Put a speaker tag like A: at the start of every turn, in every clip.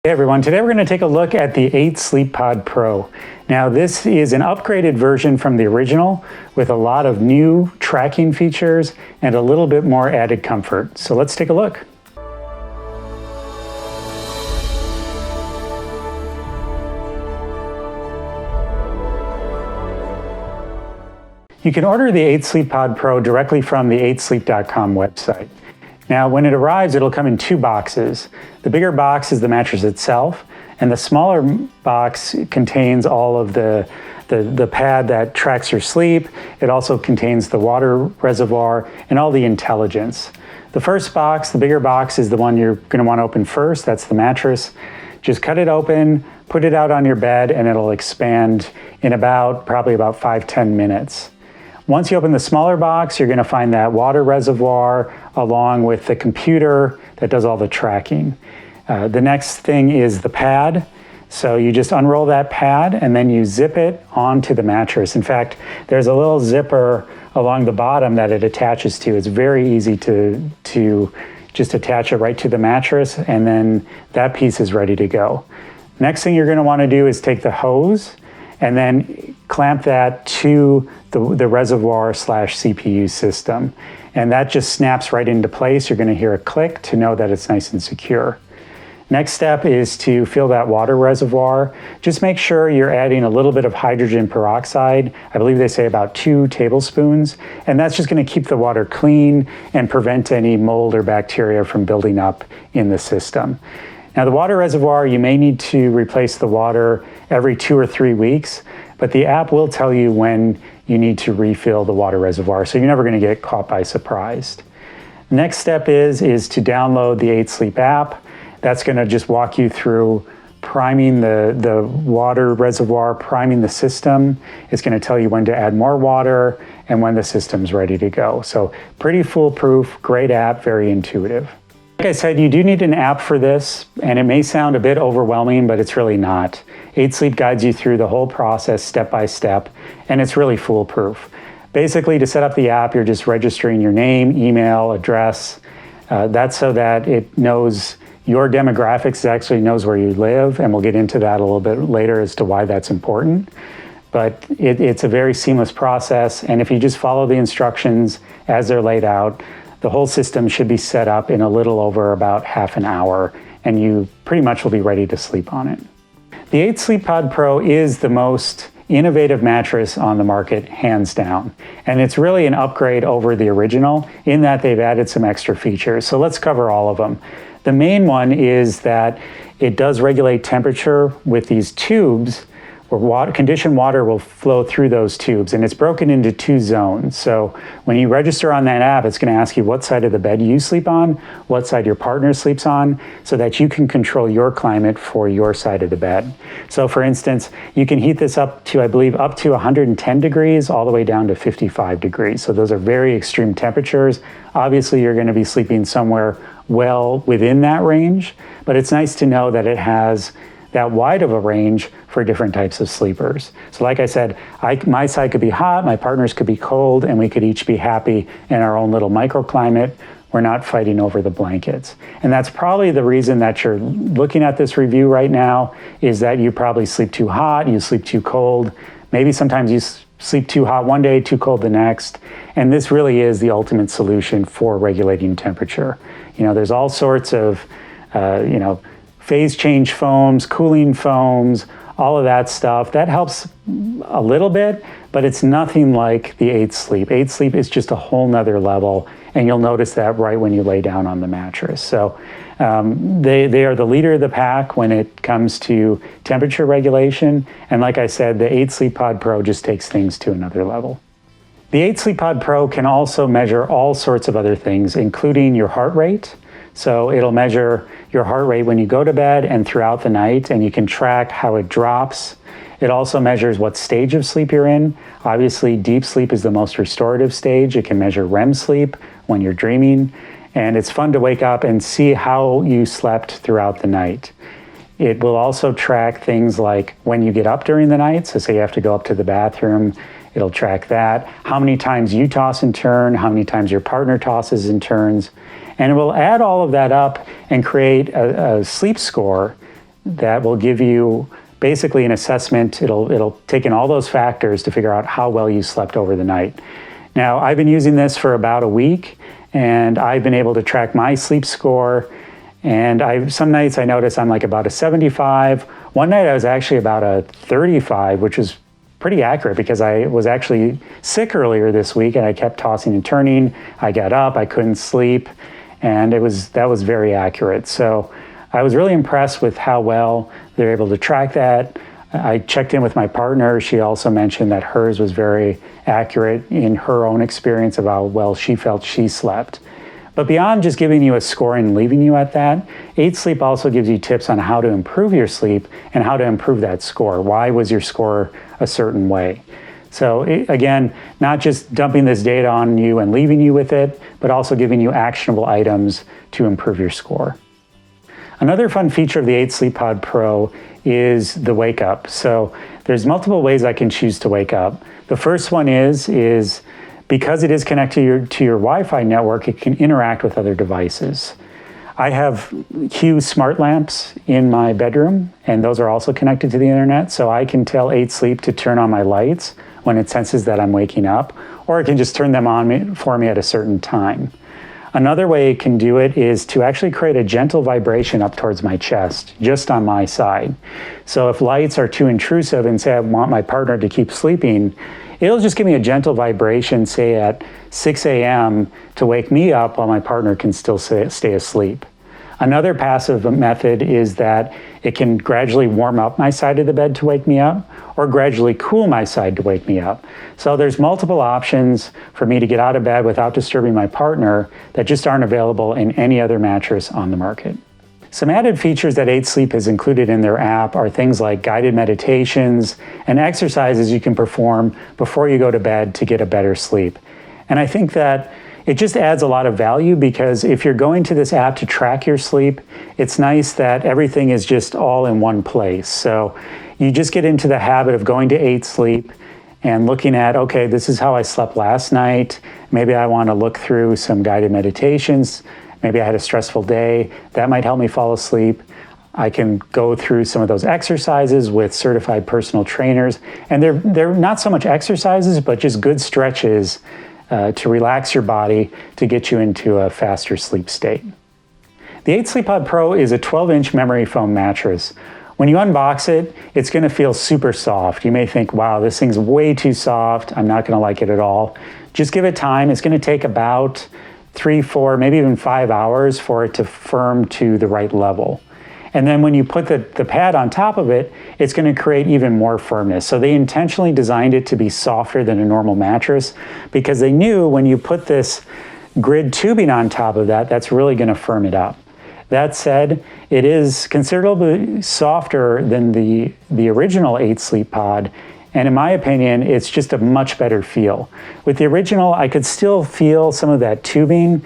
A: Hey everyone, today we're going to take a look at the 8 Sleep Pod Pro. Now this is an upgraded version from the original with a lot of new tracking features and a little bit more added comfort. So let's take a look. You can order the 8 Sleep Pod Pro directly from the 8sleep.com website. Now, when it arrives, it'll come in 2 boxes. The bigger box is the mattress itself, and the smaller box contains all of the pad that tracks your sleep. It also contains the water reservoir and all the intelligence. The first box, the bigger box, is the one you're going to want to open first. That's the mattress. Just cut it open, put it out on your bed, and it'll expand in probably about 5-10 minutes. Once you open the smaller box, you're going to find that water reservoir along with the computer that does all the tracking. The next thing is the pad. So you just unroll that pad and then you zip it onto the mattress. In fact, there's a little zipper along the bottom that it attaches to. It's very easy to just attach it right to the mattress, and then that piece is ready to go. Next thing you're going to want to do is take the hose and then clamp that to the reservoir/CPU system. And that just snaps right into place. You're going to hear a click to know that it's nice and secure. Next step is to fill that water reservoir. Just make sure you're adding a little bit of hydrogen peroxide. I believe they say about 2 tablespoons. And that's just going to keep the water clean and prevent any mold or bacteria from building up in the system. Now, the water reservoir, you may need to replace the water every 2 or 3 weeks, but the app will tell you when you need to refill the water reservoir, so you're never going to get caught by surprise. Next step is to download the 8 Sleep app. That's going to just walk you through priming the water reservoir, priming the system. It's going to tell you when to add more water and when the system's ready to go. So pretty foolproof, great app, very intuitive. Like I said, you do need an app for this, and it may sound a bit overwhelming, but it's really not. 8 Sleep guides you through the whole process step by step, and it's really foolproof. Basically, to set up the app, you're just registering your name, email, address. That's so that it knows your demographics, it actually knows where you live, and we'll get into that a little bit later as to why that's important. But it's a very seamless process, and if you just follow the instructions as they're laid out, the whole system should be set up in a little over about half an hour, and you pretty much will be ready to sleep on it. The 8 Sleep Pod Pro is the most innovative mattress on the market, hands down. And it's really an upgrade over the original in that they've added some extra features. So let's cover all of them. The main one is that it does regulate temperature with these tubes where conditioned water will flow through those tubes, and it's broken into 2 zones. So when you register on that app, it's going to ask you what side of the bed you sleep on, what side your partner sleeps on, so that you can control your climate for your side of the bed. So for instance, you can heat this up to, I believe, up to 110 degrees all the way down to 55 degrees. So those are very extreme temperatures. Obviously, you're going to be sleeping somewhere well within that range, but it's nice to know that it has that wide of a range for different types of sleepers. So like I said, my side could be hot, my partner's could be cold, and we could each be happy in our own little microclimate. We're not fighting over the blankets. And that's probably the reason that you're looking at this review right now, is that you probably sleep too hot, you sleep too cold. Maybe sometimes you sleep too hot one day, too cold the next. And this really is the ultimate solution for regulating temperature. You know, there's all sorts of, phase change foams, cooling foams, all of that stuff. That helps a little bit, but it's nothing like the 8 Sleep. 8 Sleep is just a whole nother level, and you'll notice that right when you lay down on the mattress. So they are the leader of the pack when it comes to temperature regulation. And like I said, the 8 Sleep Pod Pro just takes things to another level. The 8 Sleep Pod Pro can also measure all sorts of other things, including your heart rate. So it'll measure your heart rate when you go to bed and throughout the night, and you can track how it drops. It also measures what stage of sleep you're in. Obviously, deep sleep is the most restorative stage. It can measure REM sleep when you're dreaming, and it's fun to wake up and see how you slept throughout the night. It will also track things like when you get up during the night. So say you have to go up to the bathroom, it'll track that. How many times you toss and turn, how many times your partner tosses and turns. And it will add all of that up and create a sleep score that will give you basically an assessment. It'll take in all those factors to figure out how well you slept over the night. Now, I've been using this for about a week, and I've been able to track my sleep score. And some nights I notice I'm like about a 75. One night I was actually about a 35, which is pretty accurate because I was actually sick earlier this week and I kept tossing and turning. I got up, I couldn't sleep, and that was very accurate. So I was really impressed with how well they're able to track that. I checked in with my partner. She also mentioned that hers was very accurate in her own experience of how well she felt she slept. But beyond just giving you a score and leaving you at that, 8 Sleep also gives you tips on how to improve your sleep and how to improve that score. Why was your score a certain way? So again, not just dumping this data on you and leaving you with it, but also giving you actionable items to improve your score. Another fun feature of the 8 Sleep Pod Pro is the wake up. So there's multiple ways I can choose to wake up. The first one is because it is connected to your Wi-Fi network, it can interact with other devices. I have Hue smart lamps in my bedroom, and those are also connected to the internet, so I can tell 8 Sleep to turn on my lights when it senses that I'm waking up, or it can just turn them on for me at a certain time. Another way it can do it is to actually create a gentle vibration up towards my chest, just on my side. So if lights are too intrusive and say I want my partner to keep sleeping, it'll just give me a gentle vibration, say at 6 a.m. to wake me up while my partner can still stay asleep. Another passive method is that it can gradually warm up my side of the bed to wake me up, or gradually cool my side to wake me up. So there's multiple options for me to get out of bed without disturbing my partner that just aren't available in any other mattress on the market. Some added features that 8 Sleep has included in their app are things like guided meditations and exercises you can perform before you go to bed to get a better sleep. And I think that it just adds a lot of value because if you're going to this app to track your sleep, it's nice that everything is just all in one place. So you just get into the habit of going to 8 Sleep and looking at, okay, this is how I slept last night. Maybe I want to look through some guided meditations. Maybe I had a stressful day. That might help me fall asleep. I can go through some of those exercises with certified personal trainers. And they're not so much exercises, but just good stretches to relax your body to get you into a faster sleep state. The 8 Sleep Pod Pro is a 12-inch memory foam mattress. When you unbox it, it's going to feel super soft. You may think, wow, this thing's way too soft. I'm not going to like it at all. Just give it time. It's going to take about 3, 4, maybe even 5 hours for it to firm to the right level. And then when you put the pad on top of it, it's going to create even more firmness. So they intentionally designed it to be softer than a normal mattress because they knew when you put this grid tubing on top of that, that's really going to firm it up. That said, it is considerably softer than the original 8 Sleep Pod, and in my opinion, it's just a much better feel. With the original, I could still feel some of that tubing.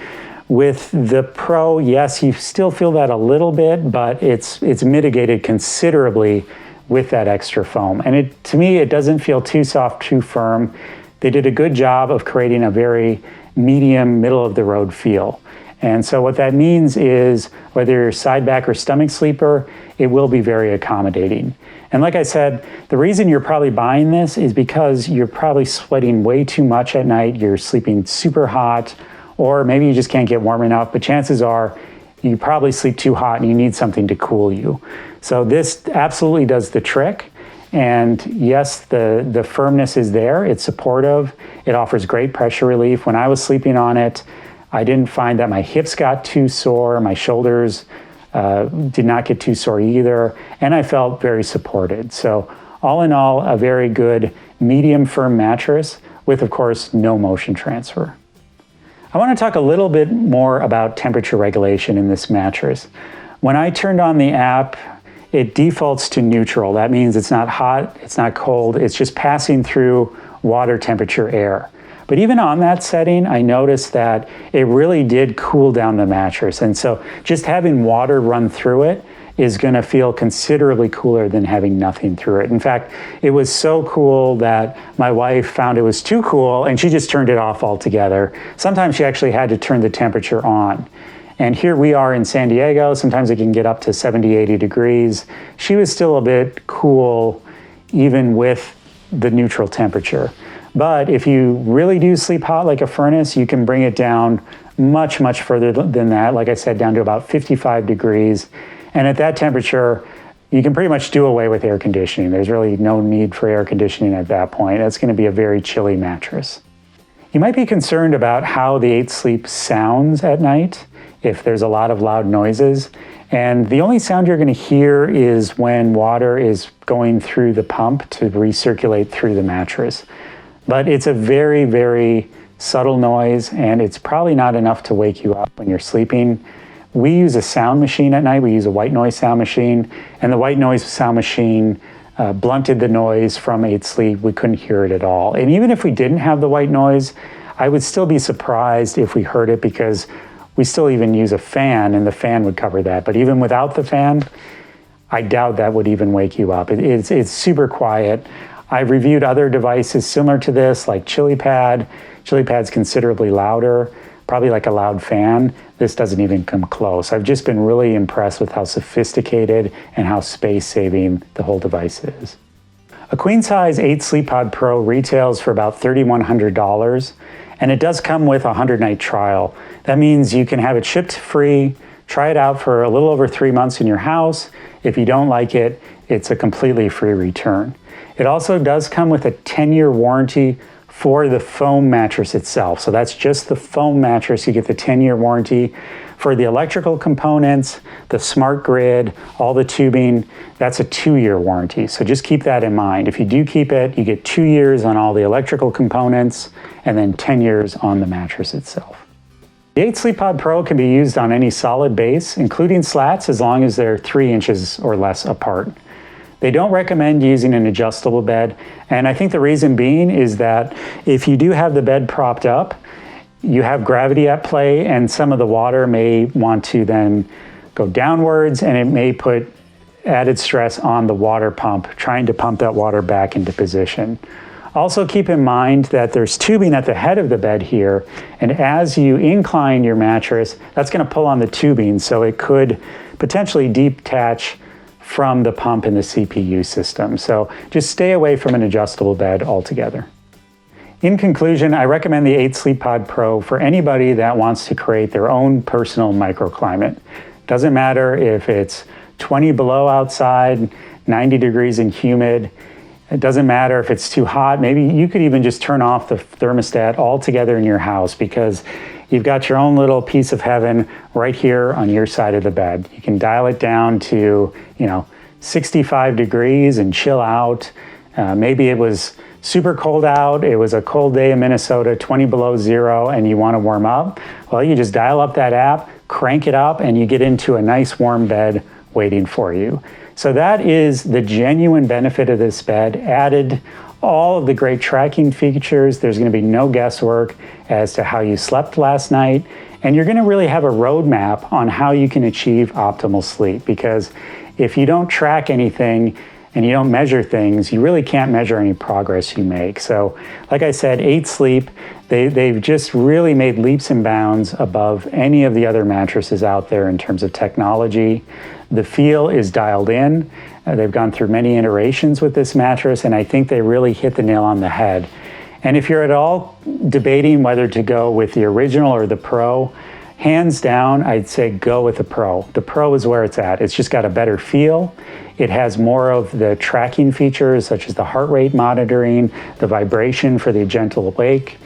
A: With the Pro, yes, you still feel that a little bit, but it's mitigated considerably with that extra foam. And to me, it doesn't feel too soft, too firm. They did a good job of creating a very medium, middle-of-the-road feel. And so what that means is whether you're a side, back, or stomach sleeper, it will be very accommodating. And like I said, the reason you're probably buying this is because you're probably sweating way too much at night, you're sleeping super hot, or maybe you just can't get warm enough, but chances are you probably sleep too hot and you need something to cool you. So this absolutely does the trick. And yes, the firmness is there, it's supportive, it offers great pressure relief. When I was sleeping on it, I didn't find that my hips got too sore, my shoulders did not get too sore either, and I felt very supported. So all in all, a very good medium firm mattress with, of course, no motion transfer. I want to talk a little bit more about temperature regulation in this mattress. When I turned on the app, it defaults to neutral. That means it's not hot, it's not cold, it's just passing through water temperature air. But even on that setting, I noticed that it really did cool down the mattress. And so just having water run through it is going to feel considerably cooler than having nothing through it. In fact, it was so cool that my wife found it was too cool and she just turned it off altogether. Sometimes she actually had to turn the temperature on. And here we are in San Diego. Sometimes it can get up to 70, 80 degrees. She was still a bit cool, even with the neutral temperature. But if you really do sleep hot like a furnace, you can bring it down much, much further than that. Like I said, down to about 55 degrees. And at that temperature, you can pretty much do away with air conditioning. There's really no need for air conditioning at that point. It's going to be a very chilly mattress. You might be concerned about how the 8 Sleep sounds at night, if there's a lot of loud noises. And the only sound you're going to hear is when water is going through the pump to recirculate through the mattress. But it's a very, very subtle noise, and it's probably not enough to wake you up when you're sleeping. We use a sound machine at night. We use a white noise sound machine, and the white noise sound machine blunted the noise from 8 Sleep. We couldn't hear it at all. And even if we didn't have the white noise, I would still be surprised if we heard it, because we still even use a fan, and the fan would cover that. But even without the fan, I doubt that would even wake you up. It's super quiet. I've reviewed other devices similar to this, like ChiliPad. ChiliPad's considerably louder, probably like a loud fan. This doesn't even come close. I've just been really impressed with how sophisticated and how space-saving the whole device is. A queen-size 8 Sleep Pod Pro retails for about $3,100, and it does come with a 100-night trial. That means you can have it shipped free, try it out for a little over 3 months in your house. If you don't like it, it's a completely free return. It also does come with a 10-year warranty for the foam mattress itself. So that's just the foam mattress. You get the 10-year warranty. For the electrical components, the smart grid, all the tubing, that's a 2-year warranty. So just keep that in mind. If you do keep it, you get 2 years on all the electrical components and then 10 years on the mattress itself. The 8 Sleep Pod Pro can be used on any solid base, including slats, as long as they're 3 inches or less apart. They don't recommend using an adjustable bed, and I think the reason being is that if you do have the bed propped up, you have gravity at play, and some of the water may want to then go downwards, and it may put added stress on the water pump, trying to pump that water back into position. Also keep in mind that there's tubing at the head of the bed here, and as you incline your mattress, that's going to pull on the tubing, so it could potentially detach from the pump in the CPU system. So just stay away from an adjustable bed altogether. In conclusion, I recommend the 8 Sleep Pod Pro for anybody that wants to create their own personal microclimate. Doesn't matter if it's 20 below outside, 90 degrees and humid. It doesn't matter if it's too hot. Maybe you could even just turn off the thermostat altogether in your house, because you've got your own little piece of heaven right here on your side of the bed. You can dial it down to, 65 degrees and chill out. Maybe it was super cold out. It was a cold day in Minnesota, 20 below zero, and you want to warm up. Well, you just dial up that app, crank it up, and you get into a nice warm bed waiting for you. So that is the genuine benefit of this bed. Added all of the great tracking features. There's going to be no guesswork as to how you slept last night. And you're going to really have a roadmap on how you can achieve optimal sleep, because if you don't track anything and you don't measure things, you really can't measure any progress you make. So like I said, 8 Sleep, they've just really made leaps and bounds above any of the other mattresses out there in terms of technology. The feel is dialed in. They've gone through many iterations with this mattress, and I think they really hit the nail on the head. And if you're at all debating whether to go with the original or the Pro, hands down, I'd say go with the Pro. The Pro is where it's at. It's just got a better feel. It has more of the tracking features, such as the heart rate monitoring, the vibration for the gentle awake.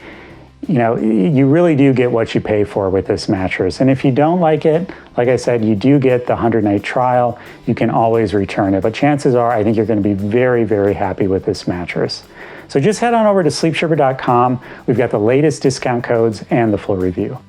A: You really do get what you pay for with this mattress. And if you don't like it, like I said, you do get the 100-night trial. You can always return it. But chances are, I think you're going to be very, very happy with this mattress. So just head on over to sleepshipper.com. We've got the latest discount codes and the full review.